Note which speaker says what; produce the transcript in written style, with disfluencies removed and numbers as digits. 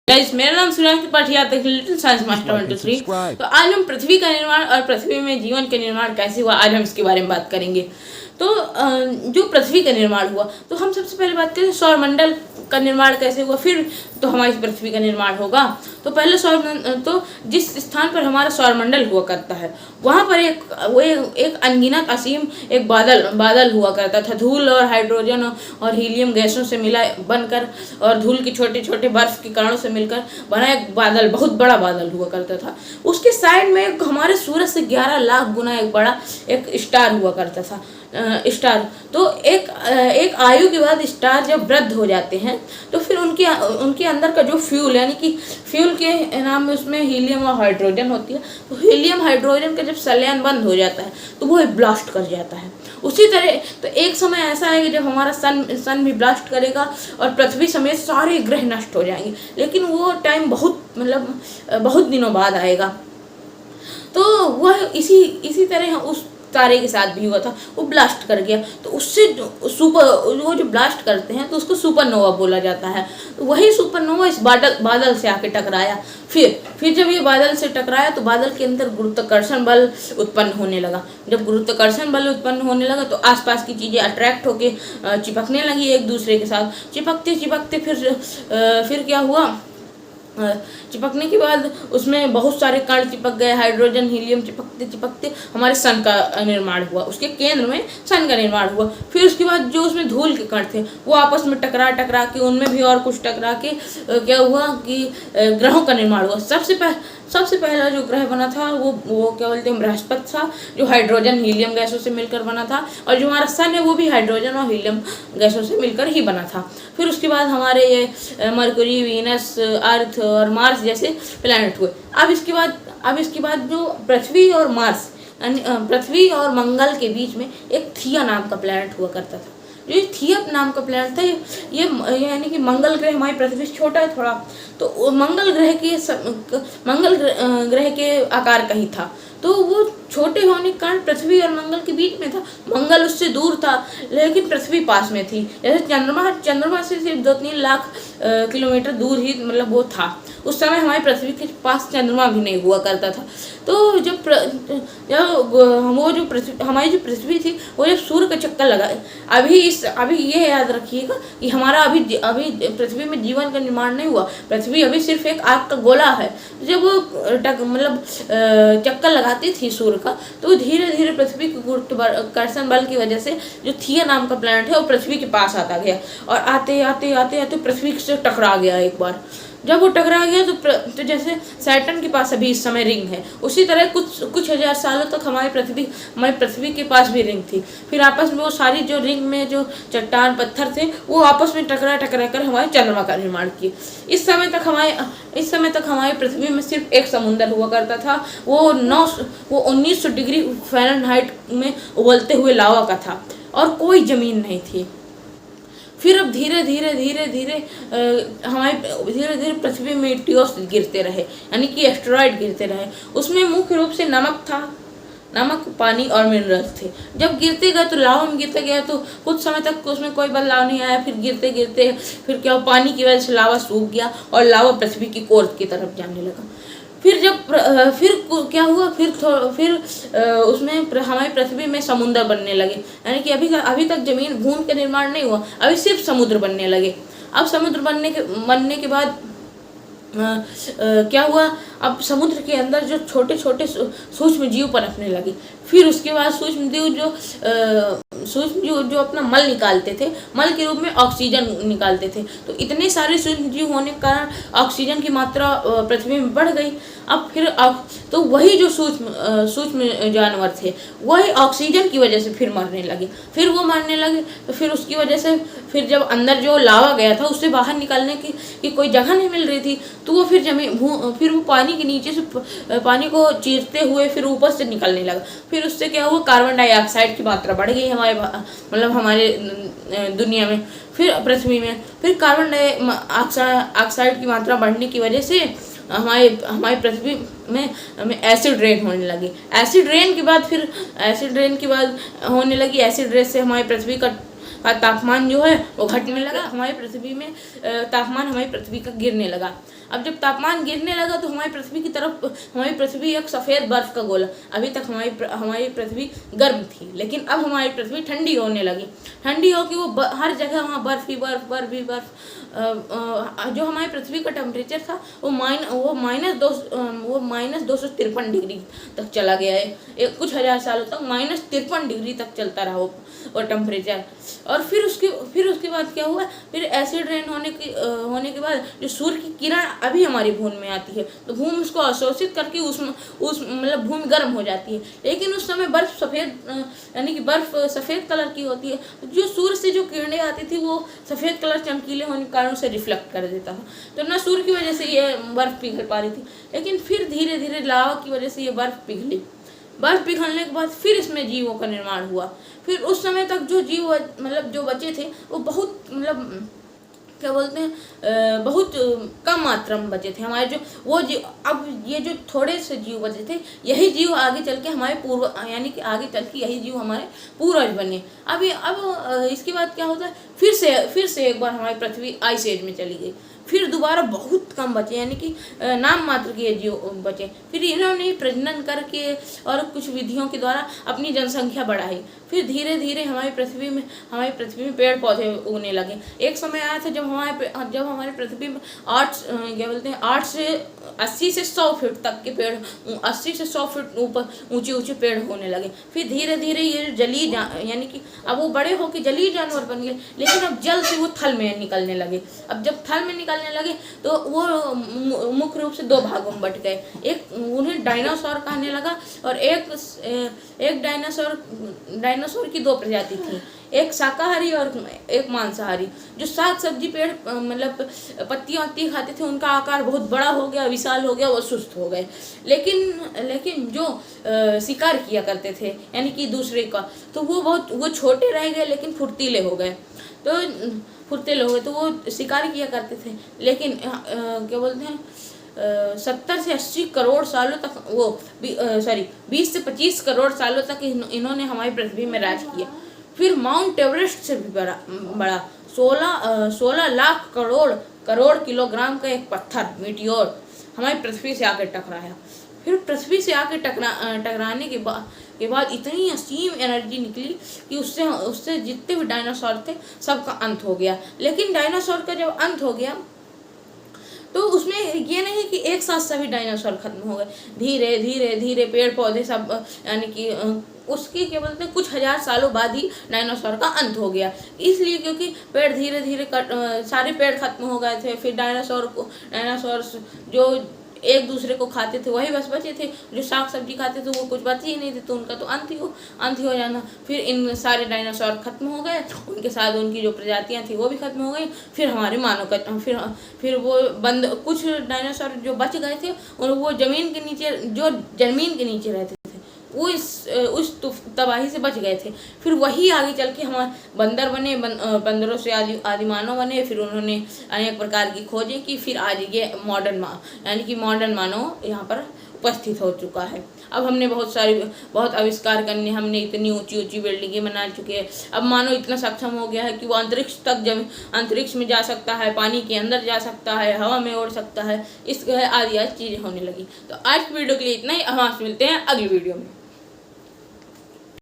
Speaker 1: Guys, मेरा नाम सूर्यांश त्रिपाठी, आप देख लिटिल साइंस मास्टर 1 2 3। तो आज हम पृथ्वी का निर्माण और पृथ्वी में जीवन का निर्माण कैसे हुआ, आज हम इसके बारे में बात करेंगे। तो जो पृथ्वी का निर्माण हुआ, तो हम सबसे पहले बात करें सौरमंडल का निर्माण कैसे हुआ, फिर तो हमारी पृथ्वी का निर्माण होगा। तो पहले तो जिस स्थान पर हमारा सौरमंडल हुआ करता है, वहाँ पर एक अनगिनत असीम एक बादल हुआ करता था। धूल और हाइड्रोजन और हीलियम गैसों से मिला बनकर और धूल के छोटे छोटे बर्फ के कणों से मिलकर बना एक बादल, बहुत बड़ा बादल हुआ करता था। उसके साइड में हमारे सूरज से 11 लाख गुना एक बड़ा एक स्टार हुआ करता था। स्टार तो एक आयु के बाद स्टार जब वृद्ध हो जाते हैं, तो फिर उनके अंदर का जो फ्यूल, यानी कि फ्यूल के नाम में उसमें हीलियम और हाइड्रोजन होती है। तो हीलियम हाइड्रोजन का जब संलयन बंद हो जाता है, तो वो ब्लास्ट कर जाता है। उसी तरह तो एक समय ऐसा आएगा जब हमारा सन भी ब्लास्ट करेगा और पृथ्वी समेत सारे ग्रह नष्ट हो जाएंगे। लेकिन वो टाइम बहुत दिनों बाद आएगा। तो वह इसी तरह उस तारे के साथ भी हुआ था, वो ब्लास्ट कर गया। तो उससे वो जो ब्लास्ट करते हैं, तो उसको सुपरनोवा बोला जाता है। तो वही सुपरनोवा इस बादल से आके टकराया। फिर जब ये बादल से टकराया, तो बादल के अंदर गुरुत्वाकर्षण बल उत्पन्न होने लगा। जब गुरुत्वाकर्षण बल उत्पन्न होने लगा, तो आसपास की चीज़ें अट्रैक्ट होके चिपकने लगी एक दूसरे के साथ। चिपकते फिर क्या हुआ, चिपकने के बाद उसमें बहुत सारे कण चिपक गए, हाइड्रोजन हीलियम चिपकते हमारे सन का निर्माण हुआ। उसके केंद्र में सन का निर्माण हुआ। फिर उसके बाद जो उसमें धूल के कण थे, वो आपस में टकरा के उनमें भी और कुछ टकरा के क्या हुआ कि ग्रहों का निर्माण हुआ। सबसे पहला जो ग्रह बना था वो क्या बोलते हैं, बृहस्पति था, जो हाइड्रोजन हीलियम गैसों से मिलकर बना था। और जो हमारा सन है, वो भी हाइड्रोजन और हीलियम गैसों से मिलकर ही बना था। फिर उसके बाद हमारे ये मरकरी, वीनस, अर्थ और मार्स जैसे प्लैनेट हुए। अब इसके बाद जो पृथ्वी और मंगल के बीच में एक थिया नाम का प्लैनेट हुआ करता था। ये थिया नाम का प्लैनेट था, ये यानी कि मंगल ग्रह हमारी पृथ्वी से छोटा है थोड़ा, तो मंगल ग्रह के आकार का ही था। तो वो छोटे होने के कारण पृथ्वी और मंगल के बीच में था। मंगल उससे दूर था, लेकिन पृथ्वी पास में थी। जैसे चंद्रमा से सिर्फ 2-3 लाख किलोमीटर दूर ही वो था। उस समय हमारी पृथ्वी के पास चंद्रमा भी नहीं हुआ करता था। तो हमारी जो पृथ्वी थी, वो जब सूर्य का चक्कर लगा, अभी ये याद रखिएगा कि हमारा अभी पृथ्वी में जीवन का निर्माण नहीं हुआ। पृथ्वी अभी सिर्फ एक आग का गोला है। जब वो चक्कर लगाती थी सूर्य का, तो धीरे धीरे पृथ्वी के गुरुत्वाकर्षण बल की वजह से जो थिया नाम का प्लैनेट है, वो पृथ्वी के पास आता गया और आते पृथ्वी से टकरा गया एक बार। जब वो टकरा गया, तो जैसे सैटर्न के पास अभी इस समय रिंग है, उसी तरह कुछ हजार सालों तक हमारी पृथ्वी के पास भी रिंग थी। फिर आपस में वो सारी जो रिंग में जो चट्टान पत्थर थे, वो आपस में टकरा कर हमारे चंद्रमा का निर्माण किए। इस समय तक हमारी पृथ्वी में सिर्फ एक समुद्र हुआ करता था। वो 1900 डिग्री फ़ारेनहाइट में उबलते हुए लावा का था और कोई ज़मीन नहीं थी। फिर अब धीरे धीरे पृथ्वी में मीटियोर्स गिरते रहे, यानी कि एस्टेरॉयड गिरते रहे। उसमें मुख्य रूप से नमक, पानी और मिनरल्स थे। जब गिरते गए, तो लावा में गिरते गया, तो कुछ समय तक उसमें कोई बदलाव नहीं आया। फिर गिरते फिर क्या, पानी की वजह से लावा सूख गया और लावा पृथ्वी की कोर की तरफ जाने लगा। फिर क्या हुआ, फिर उसमें हमारी पृथ्वी में समुद्र बनने लगे, यानी कि अभी तक जमीन भूमि का निर्माण नहीं हुआ, अभी सिर्फ समुद्र बनने लगे। अब समुद्र बनने के बाद क्या हुआ, अब समुद्र के अंदर जो छोटे छोटे सूक्ष्म जीव पनपने लगे। फिर उसके बाद सूक्ष्म जीव जो अपना मल निकालते थे, मल के रूप में ऑक्सीजन निकालते थे। तो इतने सारे सूक्ष्म जीव होने के कारण ऑक्सीजन की मात्रा पृथ्वी में बढ़ गई। तो वही जो सूक्ष्म जानवर थे, वही ऑक्सीजन की वजह से फिर मरने लगे। तो फिर उसकी वजह से फिर जब अंदर जो लावा गया था, उससे बाहर निकलने की कोई जगह नहीं मिल रही थी, तो वो फिर वो पानी के नीचे से पानी को चीरते हुए फिर ऊपर से निकलने लगा। फिर उससे क्या हुआ, कार्बन डाइऑक्साइड की मात्रा बढ़ गई हमारे दुनिया में, फिर पृथ्वी में। फिर कार्बन डाइऑक्साइड की मात्रा बढ़ने की वजह से हमारी पृथ्वी में एसिड रेन होने लगी। एसिड रेन के बाद होने लगी एसिड रेन से हमारी पृथ्वी का तापमान जो है वो घटने लगा, हमारी पृथ्वी में तापमान हमारी पृथ्वी का गिरने लगा। अब जब तापमान गिरने लगा तो हमारी पृथ्वी की तरफ, हमारी पृथ्वी एक सफ़ेद बर्फ़ का गोला, अभी तक हमारी पृथ्वी गर्म थी, लेकिन अब हमारी पृथ्वी ठंडी होने लगी। ठंडी हो कि वो हर जगह वहाँ बर्फ़ ही बर्फ़। जो हमारी पृथ्वी का टेम्परेचर था वो -253 डिग्री तक चला गया है। कुछ हज़ार सालों तक -53 डिग्री तक चलता रहा वो टेम्परेचर। और फिर उसके बाद क्या हुआ, फिर एसिड रेन होने के बाद जो सूर्य की किरण अभी हमारी भूमि में आती है तो भूमि उसको अवशोषित करके मतलब भूमि गर्म हो जाती है। लेकिन उस समय बर्फ़ सफ़ेद, यानी कि बर्फ़ सफ़ेद कलर की होती है। जो सूर्य से जो किरणें आती थी वो सफ़ेद कलर चमकीले होने के कारण उसे रिफ्लेक्ट कर देता था, तो ना सूर्य की वजह से ये बर्फ़ पिघल पा रही थी। लेकिन फिर धीरे धीरे लावा की वजह से ये बर्फ़ पिघली। बर्फ़ पिघलने के बाद फिर इसमें जीवों का निर्माण हुआ। फिर उस समय तक जो जीव मतलब जो बचे थे वो बहुत मतलब क्या बोलते हैं बहुत कम मात्रा में बचे थे हमारे जो वो जीव। अब ये जो थोड़े से जीव बचे थे यही जीव आगे चल के हमारे यानी कि आगे चल के यही जीव हमारे पूर्वज बने। अब इसके बाद क्या होता है, फिर से एक बार हमारी पृथ्वी आइस एज में चली गई। फिर दोबारा बहुत कम बचे, यानी कि नाम मात्र के जीव बचे। फिर इन्होंने प्रजनन करके और कुछ विधियों के द्वारा अपनी जनसंख्या बढ़ाई। फिर धीरे धीरे हमारी पृथ्वी में पेड़ पौधे उगने लगे। एक समय आया था जब हमारे पृथ्वी में 8 से 80 से 100 फीट तक के पेड़, 80 से 100 फीट ऊपर ऊंचे पेड़ होने लगे। फिर धीरे धीरे ये जलीय यानी कि अब वो बड़े होकर जलीय जानवर बन गए, लेकिन अब जल से वो थल में निकलने लगे। अब जब थल में निकलने लगे तो वो मुख्य रूप से 2 भागों में बट गए। एक उन्हें डायनासोर कहने लगा और एक डायनासोर की 2 प्रजाति थी, एक शाकाहारी और एक मांसाहारी। जो साग सब्जी पेड़ मतलब पत्तियां खाते थे उनका आकार बहुत बड़ा हो गया, विशाल हो गया, वो सुस्त हो गए। लेकिन जो शिकार किया करते थे यानी कि दूसरे का, तो वो छोटे रह गए लेकिन फुर्तीले हो गए। तो वो शिकार किया करते थे, लेकिन क्या बोलते हैं 70 से 80 करोड़ सालों तक 20 से 25 करोड़ सालों तक इन्होंने हमारी पृथ्वी में राज किया। फिर माउंट एवरेस्ट से भी बड़ा 16 लाख करोड़ किलोग्राम का एक पत्थर मीटियोर हमारी पृथ्वी से आकर टकराया। फिर पृथ्वी से आकर टकराने के बाद इतनी असीम एनर्जी निकली कि उससे जितने भी डायनासोर थे सबका अंत हो गया। लेकिन डायनासोर का जब अंत हो गया तो उसमें ये नहीं कि एक साथ सभी डायनासोर खत्म हो गए। धीरे धीरे पेड़ पौधे सब, यानी कि उसके क्या बोलते हैं कुछ हज़ार सालों बाद ही डायनासोर का अंत हो गया। इसलिए क्योंकि पेड़ धीरे धीरे सारे पेड़ खत्म हो गए थे। फिर डायनासोर जो एक दूसरे को खाते थे वही बस बचे थे, जो साग सब्जी खाते थे वो कुछ बचे ही नहीं थे, तो उनका तो अंत ही हो जाना। फिर इन सारे डायनासोर खत्म हो गए, उनके साथ उनकी जो प्रजातियां थी वो भी खत्म हो गई। फिर हमारे मानव का फिर वो कुछ डायनासोर जो बच गए थे और वो ज़मीन के नीचे रहते थे वो उस तबाही से बच गए थे। फिर वही आगे चल के हमारे बंदर बने, बंदरों से आदि मानव बने। फिर उन्होंने अनेक प्रकार की खोजें की। फिर आज ये मॉडर्न मानव यहाँ पर उपस्थित हो चुका है। अब हमने बहुत आविष्कार करने, हमने इतनी ऊंची बिल्डिंगें बना चुके हैं। अब मानव इतना सक्षम हो गया है कि वो अंतरिक्ष में जा सकता है, पानी के अंदर जा सकता है, हवा में उड़ सकता है। आदि चीज़ें होने लगी। तो आज की वीडियो के लिए इतना ही। हम आपसे मिलते हैं अगली वीडियो में।